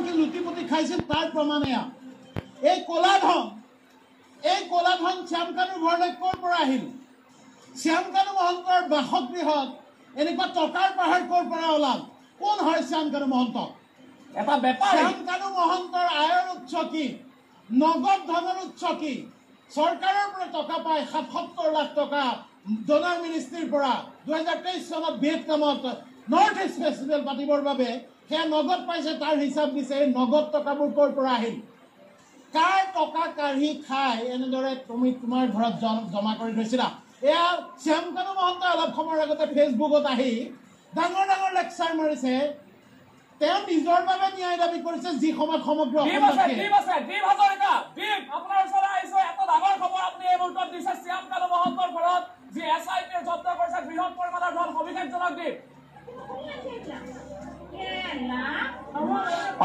কি লুটিপুটি খাইছিল তাৰ প্ৰমাণ এয়া। এই কলা ধন শ্যামকানু ঘৰলৈ ক'ৰ পৰা আহিল? শ্যামকানু মহন্তৰ বাসগৃহত এনেকুৱা টকাৰ পাহাৰ ক'ৰ পৰা ওলাল? কোন হয় শ্যামকানু মহন্ত? এটা বেপাৰী। শ্যামকানু মহন্তৰ আয়ৰ উৎস কি? নগদ ধনৰ উৎস কি? চৰকাৰৰ পৰা টকা পায় ৭৭ লাখ টকা ডনাৰ মিনিষ্ট্ৰীৰ পৰা 2023 চনত ভিয়েটনামত নৰ্থ ইষ্ট ফেষ্টিভেল পাতিবৰ বাবে সেয়া নগদ পাইছে, তাৰ হিচাপ দিছে। এই নগদ টকাবোৰ ক'ৰ পৰা আহিল? কাৰ টকা কাঢ়ি খাই এনেদৰে তুমি তোমাৰ ঘৰত জমা কৰি থৈছিলা? এয়া শ্যামকানু মহন্ত অলপ সময়ৰ আগতে ফেচবুকত আহি ডাঙৰ ডাঙৰ লেকচাৰ মাৰিছে। তেওঁ নিজৰ বাবে ন্যায় দাবী কৰিছে, যি সময়ত সমগ্ৰ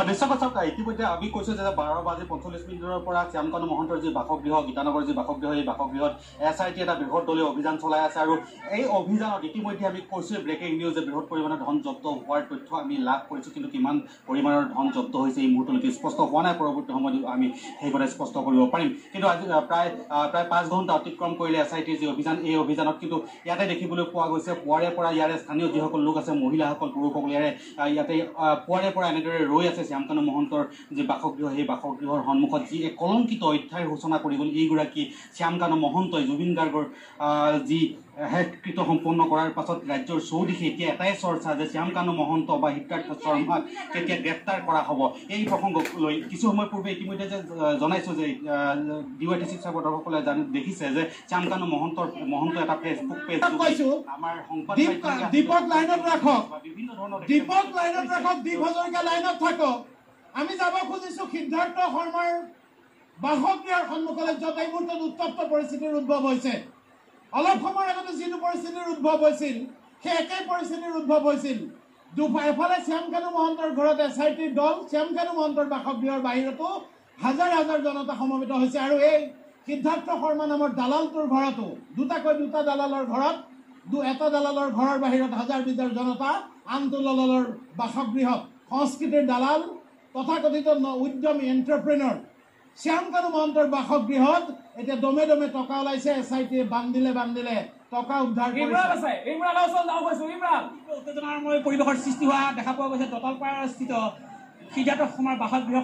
দৃশ্যকচক ইতিমধ্যে আমি কৈছো যে 12:45 পৰা শ্যামকানু মহন্তৰ যি বাসগৃহ, গীতানগৰ যি বাসগৃহ, এই বাসগৃহত SIT এটা বৃহৎ দলীয় অভিযান চলাই আছে। আৰু এই অভিযানত ইতিমধ্যে আমি কৈছো ব্ৰেকিং নিউজ যে বৃহৎ পৰিমাণৰ ধন জব্দ হোৱাৰ তথ্য আমি লাভ কৰিছো, কিন্তু কিমান পৰিমাণৰ ধন জব্দ হৈছে এই মুহূৰ্তলৈকে স্পষ্ট হোৱা নাই। পৰৱৰ্তী সময়ত আমি সেই কথা স্পষ্ট কৰিব পাৰিম। কিন্তু আজি প্ৰায় 5 ঘণ্টা অতিক্ৰম কৰিলে SITৰ যি অভিযান, এই অভিযানত কিন্তু ইয়াতে দেখিবলৈ পোৱা গৈছে পুৱাৰে পৰা ইয়াৰে স্থানীয় যিসকল লোক আছে, মহিলাসকল, পুৰুষসকল ইয়াতে পুৱাৰে পৰা এনেদৰে ৰৈ আছে শ্যামকানু মহন্তৰ যি বাসগৃহ, সেই বাসগৃহৰ সন্মুখত যি এক কলংকিত অধ্যায়ৰ সূচনা কৰি গ'ল এইগৰাকী শ্যামকানু মহন্তই। জুবিন গাৰ্গৰ যি শেষকৃত্য সম্পন্ন কৰাৰ পাছত ৰাজ্যৰ চৌদিশে এতিয়া এটাই চৰ্চা যে শ্যামকানু মহন্ত বা সিদ্ধাৰ্থ শৰ্মাক কেতিয়া গ্ৰেপ্তাৰ কৰা হ'ব। এই প্ৰসংগক লৈ কিছু সময় পূৰ্বে ইতিমধ্যে যে জনাইছোঁ যে DYTC ছাত্ৰসকলে দেখিছে যে শ্যামকানু মহন্ত এটা ফেচবুক পেজ আমাৰ সংবাদ দীপক লাইনত ৰাখক, দীপক লাইনত ৰাখক, দীপ হাজৰিকা লাইনত থাকক। আমি যাব খুজিছোঁ সিদ্ধাৰ্থ শৰ্মাৰ বাসগৃহৰ সন্মুখলৈ, য'ত এই মুহূৰ্তত উত্তপ্ত পৰিস্থিতিৰ উদ্ভৱ হৈছে। অলপ সময়ৰ আগতে যিটো পৰিস্থিতিৰ উদ্ভৱ হৈছিল, সেই একেই পৰিস্থিতিৰ উদ্ভৱ হৈছিল। এফালে শ্যামকানু মহন্তৰ ঘৰত SITৰ দল, শ্যামকানু মহন্তৰ বাসগৃহৰ বাহিৰতো হাজাৰ হাজাৰ জনতা সমবেত হৈছে। আৰু এই সিদ্ধাৰ্থ শৰ্মা নামৰ দালালটোৰ ঘৰতো দুটা দালালৰ ঘৰত, এটা দালালৰ ঘৰৰ বাহিৰত হাজাৰ বিজাৰ জনতা, আনটো দালালৰ বাসগৃহত সংস্কৃতিৰ দালাল তথাকথিত উদ্যমী এণ্টাৰপ্ৰেনৰ শ্যামকানু মহন্তৰ বাসগৃহত এতিয়া দমে দমে টকা ওলাইছে। SITয়ে বান্ধিলে টকা উদ্ধাৰ কৰিছে। উত্তেজনাময় পৰিৱেশৰ সৃষ্টি হোৱা দেখা পোৱা গৈছে দতালপাৰা স্থিত সিদ্ধাৰ্থ শৰ্মাৰ বাসগৃহ।